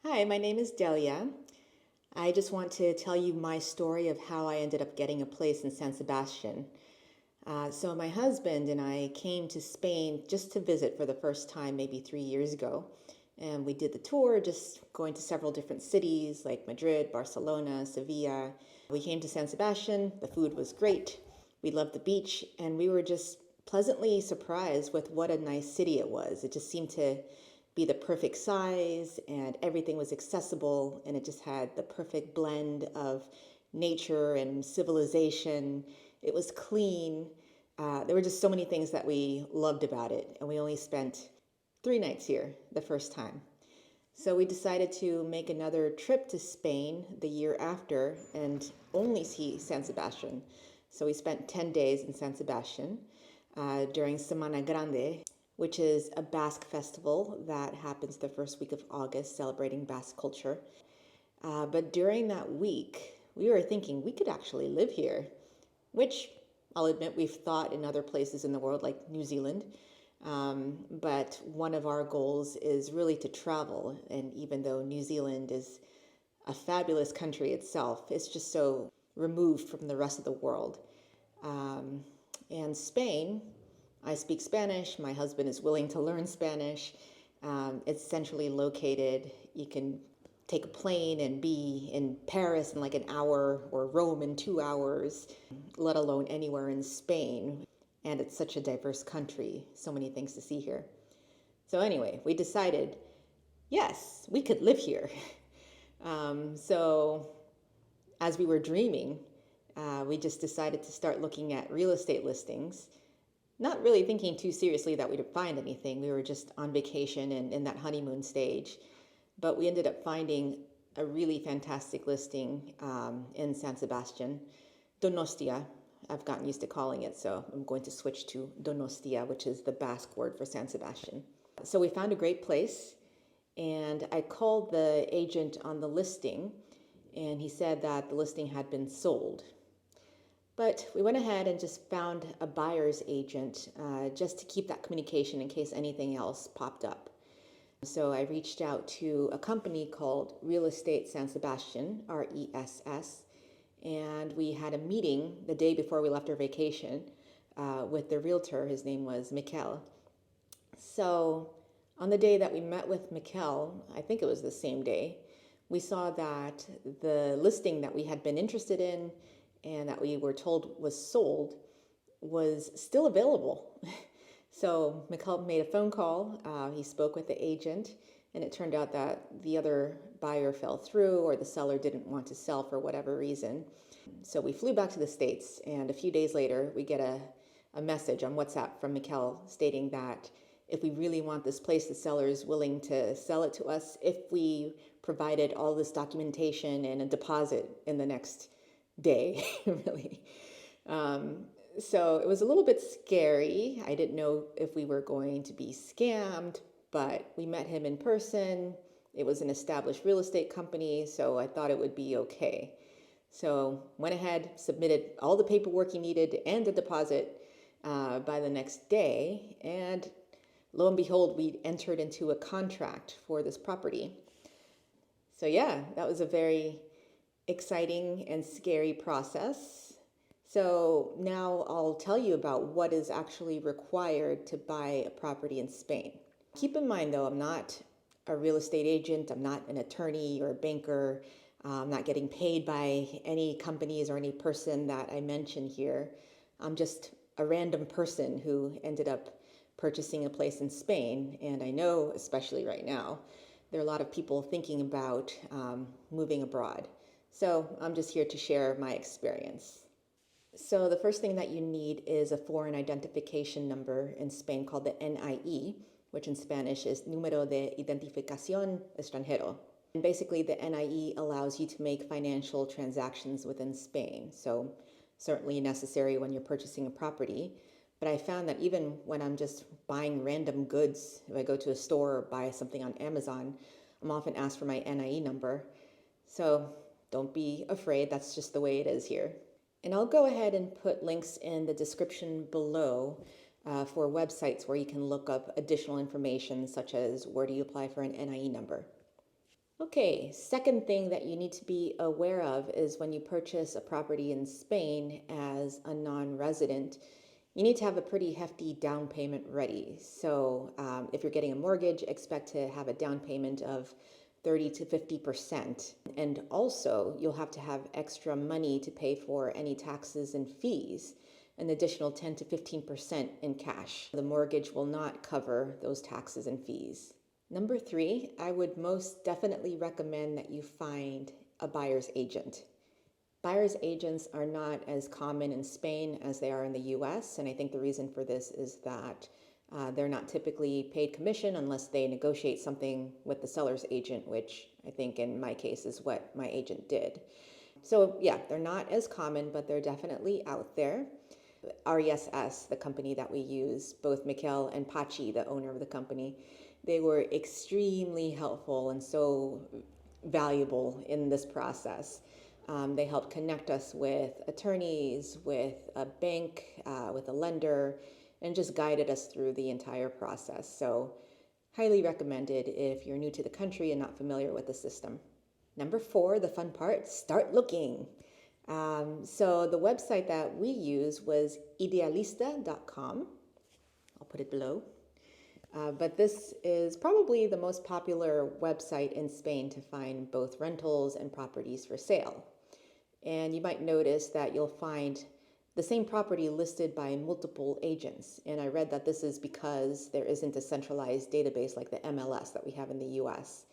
Hi, my name is Delia. I just want to tell you my story of how I ended up getting a place in San Sebastian. So, my husband and I came to Spain just to visit for the first time, maybe 3 years ago. And we did the tour, just going to several different cities like Madrid, Barcelona, Sevilla. We came to San Sebastian, the food was great. We loved the beach, and we were just pleasantly surprised with what a nice city it was. It just seemed to be the perfect size, and everything was accessible, and it just had the perfect blend of nature and civilization. It was clean. There were just so many things that we loved about it, and we only spent 3 nights here the first time. So we decided to make another trip to Spain the year after and only see San Sebastian. So we spent 10 days in San Sebastian during Semana Grande, which is a Basque festival that happens the first week of August, celebrating Basque culture. But during that week, we were thinking we could actually live here, which I'll admit we've thought in other places in the world, like New Zealand. But one of our goals is really to travel. And even though New Zealand is a fabulous country itself, it's just so removed from the rest of the world. Um, and Spain, I speak Spanish. My husband is willing to learn Spanish. It's centrally located. You can take a plane and be in Paris in like an hour or Rome in 2 hours, let alone anywhere in Spain. And it's such a diverse country, so many things to see here. So, anyway, we decided yes, we could live here. So, as we were dreaming, we just decided to start looking at real estate listings, not really thinking too seriously that we'd find anything. We were just on vacation and in that honeymoon stage. But we ended up finding a really fantastic listing in San Sebastian, Donostia. I've gotten used to calling it, so I'm going to switch to Donostia, which is the Basque word for San Sebastian. So we found a great place, and I called the agent on the listing, and he said that the listing had been sold. But we went ahead and just found a buyer's agent just to keep that communication in case anything else popped up. So I reached out to a company called Real Estate San Sebastian, RESS, and we had a meeting the day before we left our vacation with the realtor. His name was Mikel. So on the day that we met with Mikel, I think it was the same day, we saw that the listing that we had been interested in and that we were told was sold was still available. So Mikel made a phone call. He spoke with the agent, and it turned out that the other buyer fell through or the seller didn't want to sell for whatever reason. So we flew back to the States, and a few days later, we get a message on WhatsApp from Mikel stating that if we really want this place, the seller is willing to sell it to us if we provided all this documentation and a deposit in the next day, really. So it was a little bit scary. I didn't know if we were going to be scammed, but we met him in person. It was an established real estate company, so I thought it would be okay. So went ahead, submitted all the paperwork he needed and the deposit by the next day, and lo and behold, we entered into a contract for this property. So yeah, that was a very exciting and scary process. So now I'll tell you about what is actually required to buy a property in Spain. Keep in mind though, I'm not a real estate agent, I'm not an attorney or a banker, I'm not getting paid by any companies or any person that I mention here. I'm just a random person who ended up purchasing a place in Spain, and I know, especially right now, there are a lot of people thinking about moving abroad. So I'm just here to share my experience. So the first thing that you need is a foreign identification number in Spain called the NIE, which in Spanish is Número de Identificación Extranjero. And basically the NIE allows you to make financial transactions within Spain. So certainly necessary when you're purchasing a property. But I found that even when I'm just buying random goods, if I go to a store or buy something on Amazon, I'm often asked for my NIE number. So don't be afraid, that's just the way it is here. And I'll go ahead and put links in the description below for websites where you can look up additional information, such as where do you apply for an NIE number. Okay, second thing that you need to be aware of is when you purchase a property in Spain as a non-resident, you need to have a pretty hefty down payment ready. So if you're getting a mortgage, expect to have a down payment of 30 to 50%. And also, you'll have to have extra money to pay for any taxes and fees, an additional 10 to 15% in cash. The mortgage will not cover those taxes and fees. Number three, I would most definitely recommend that you find a buyer's agent. Buyer's agents are not as common in Spain as they are in the US, and I think the reason for this is that they're not typically paid commission unless they negotiate something with the seller's agent, which I think in my case is what my agent did. So yeah, they're not as common, but they're definitely out there. RESS, the company that we use, both Mikel and Pachi, the owner of the company, they were extremely helpful and so valuable in this process. They helped connect us with attorneys, with a bank, with a lender, and just guided us through the entire process. So highly recommended if you're new to the country and not familiar with the system. Number four, the fun part, start looking. So the website that we use was idealista.com. I'll put it below. But this is probably the most popular website in Spain to find both rentals and properties for sale. And you might notice that you'll find the same property listed by multiple agents. And I read that this is because there isn't a centralized database like the MLS that we have in the US.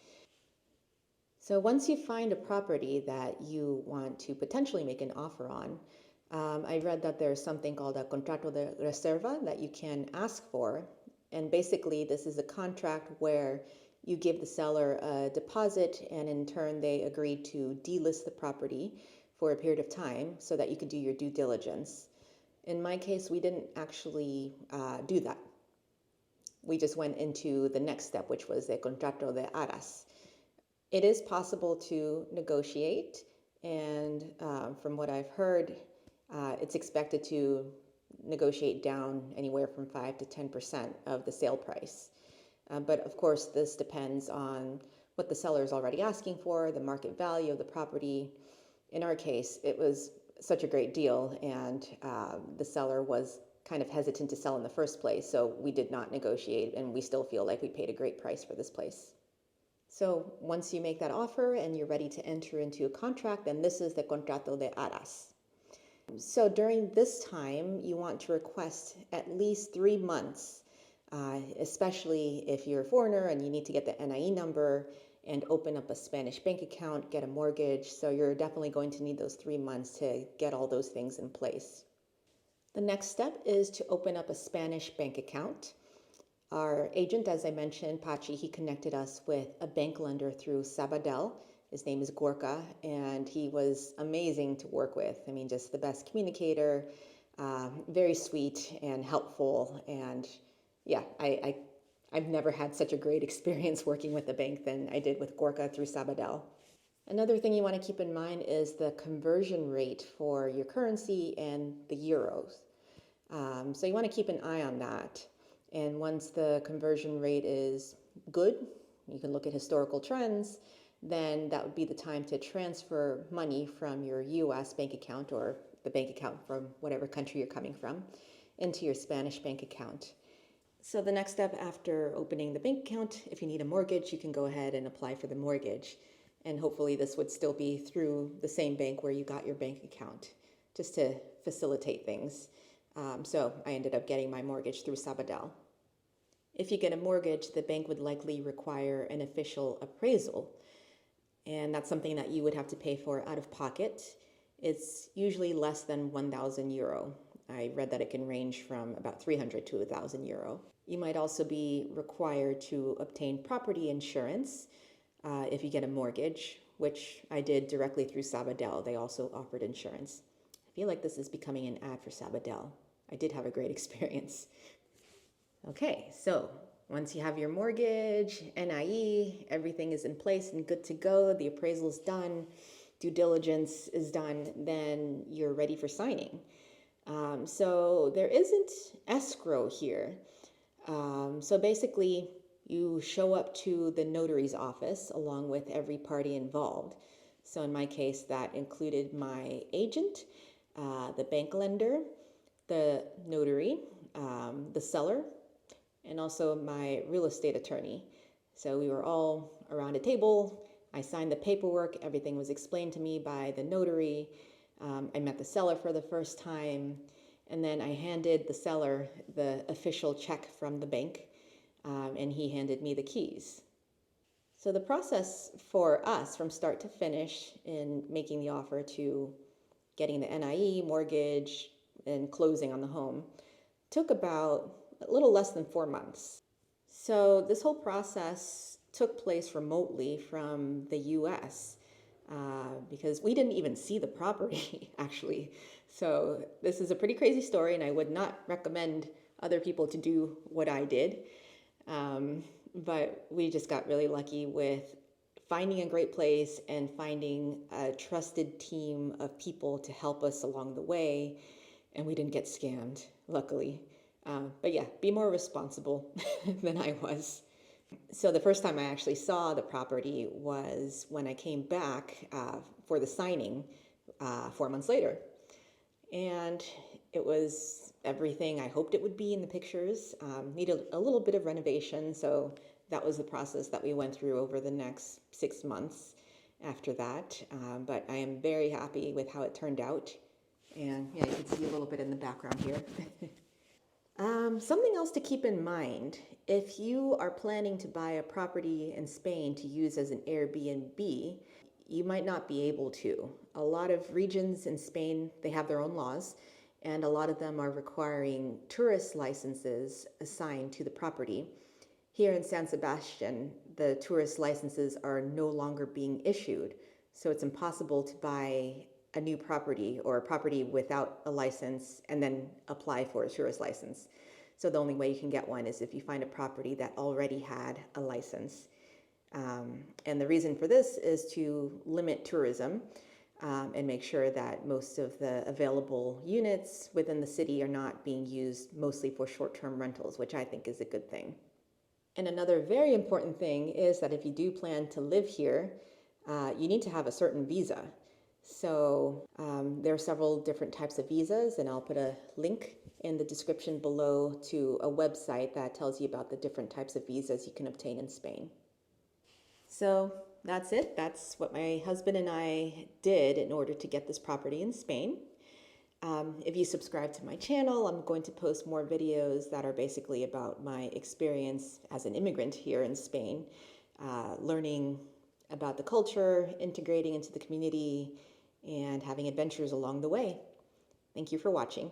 So once you find a property that you want to potentially make an offer on, I read that there's something called a Contrato de Reserva that you can ask for. And basically, this is a contract where you give the seller a deposit and in turn they agree to delist the property for a period of time so that you could do your due diligence. In my case, we didn't actually do that. We just went into the next step, which was the Contrato de Arras. It is possible to negotiate, and from what I've heard, it's expected to negotiate down anywhere from 5 to 10% of the sale price. But of course, this depends on what the seller is already asking for, the market value of the property. In our case, it was such a great deal, and the seller was kind of hesitant to sell in the first place, so we did not negotiate, and we still feel like we paid a great price for this place. So once you make that offer and you're ready to enter into a contract, then this is the Contrato de Arras. So during this time, you want to request at least 3 months, especially if you're a foreigner and you need to get the NIE number and open up a Spanish bank account, get a mortgage. So you're definitely going to need those 3 months to get all those things in place. The next step is to open up a Spanish bank account. Our agent, as I mentioned, Pachi, he connected us with a bank lender through Sabadell. His name is Gorka, and he was amazing to work with. I mean, just the best communicator, very sweet and helpful. And yeah, I've never had such a great experience working with a bank than I did with Gorka through Sabadell. Another thing you want to keep in mind is the conversion rate for your currency and the euros. So you want to keep an eye on that. And once the conversion rate is good, you can look at historical trends, then that would be the time to transfer money from your US bank account or the bank account from whatever country you're coming from into your Spanish bank account. So the next step after opening the bank account, if you need a mortgage, you can go ahead and apply for the mortgage. And hopefully this would still be through the same bank where you got your bank account, just to facilitate things. So I ended up getting my mortgage through Sabadell. If you get a mortgage, the bank would likely require an official appraisal. And that's something that you would have to pay for out of pocket. It's usually less than 1,000 euro. I read that it can range from about 300 to 1,000 euro. You might also be required to obtain property insurance if you get a mortgage, which I did directly through Sabadell. They also offered insurance. I feel like this is becoming an ad for Sabadell. I did have a great experience. Okay, so once you have your mortgage, NIE, everything is in place and good to go, the appraisal is done, due diligence is done, then you're ready for signing. So there isn't escrow here. So basically, you show up to the notary's office along with every party involved. So in my case, that included my agent, the bank lender, the notary, the seller, and also my real estate attorney. So we were all around a table. I signed the paperwork. Everything was explained to me by the notary. I met the seller for the first time. And then I handed the seller the official check from the bank, and he handed me the keys. So the process for us from start to finish in making the offer to getting the NIE, mortgage, and closing on the home took about a little less than 4 months. So this whole process took place remotely from the US because we didn't even see the property, actually. So this is a pretty crazy story, and I would not recommend other people to do what I did. But we just got really lucky with finding a great place and finding a trusted team of people to help us along the way. And we didn't get scammed, luckily. But yeah, be more responsible than I was. So the first time I actually saw the property was when I came back for the signing 4 months later. And it was everything I hoped it would be in the pictures. Needed a little bit of renovation, so that was the process that we went through over the next 6 months after that. But I am very happy with how it turned out. And yeah, you can see a little bit in the background here. Something else to keep in mind, if you are planning to buy a property in Spain to use as an Airbnb, you might not be able to. A lot of regions in Spain, they have their own laws, and a lot of them are requiring tourist licenses assigned to the property. Here in San Sebastian, the tourist licenses are no longer being issued, so it's impossible to buy a new property or a property without a license and then apply for a tourist license. So the only way you can get one is if you find a property that already had a license. And the reason for this is to limit tourism and make sure that most of the available units within the city are not being used mostly for short-term rentals, which I think is a good thing. And another very important thing is that if you do plan to live here, you need to have a certain visa. So there are several different types of visas, and I'll put a link in the description below to a website that tells you about the different types of visas you can obtain in Spain. So that's it. That's what my husband and I did in order to get this property in Spain. If you subscribe to my channel, I'm going to post more videos that are basically about my experience as an immigrant here in Spain, learning about the culture, integrating into the community, and having adventures along the way. Thank you for watching.